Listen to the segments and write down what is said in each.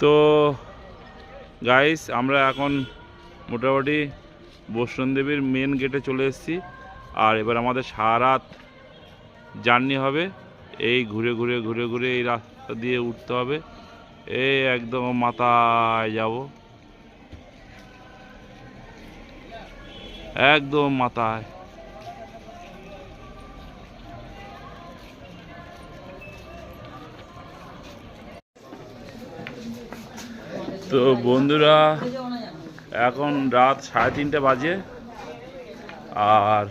তো গাইস, আমরা এখন মোটামুটি বৈষ্ণব দেবীর মেন গেটে চলে এসেছি। আর এবার আমাদের সারা রাত জার্নি হবে। এই ঘুরে ঘুরে ঘুরে ঘুরে এই রাস্তা দিয়ে উঠতে হবে। এই একদম মাথায় যাব, একদম মাথায়। তো বন্ধুরা, এখন রাত 3:30 বাজে। আর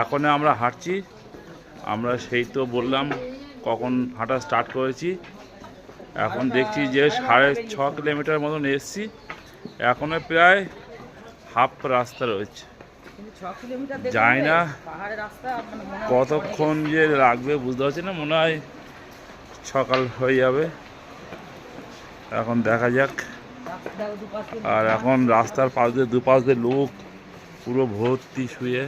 এখন আমরা হাঁটছি। আমরা সেই তো বললাম কখন হাঁটা স্টার্ট করেছি। এখন দেখছি যে 6.5 কিলোমিটার মতন এসছি। এখনো প্রায় হাফ রাস্তা রয়েছে। জানি না কতক্ষণ যে লাগবে, বুঝতে পারছি না। মনে হয় সকাল হয়ে যাবে। এখন দেখা যাক। আর এখন রাস্তার পাশ দিয়ে দুপাশ দিয়ে লোক পুরো ভর্তি শুয়ে।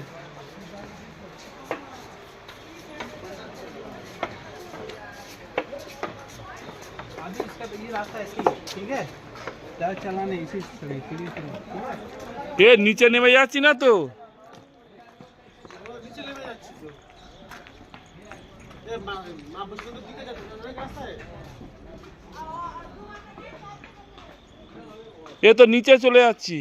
এ নিচে নেমে যাচ্ছি না তো। এ তো নিচে চলে যাচ্ছি।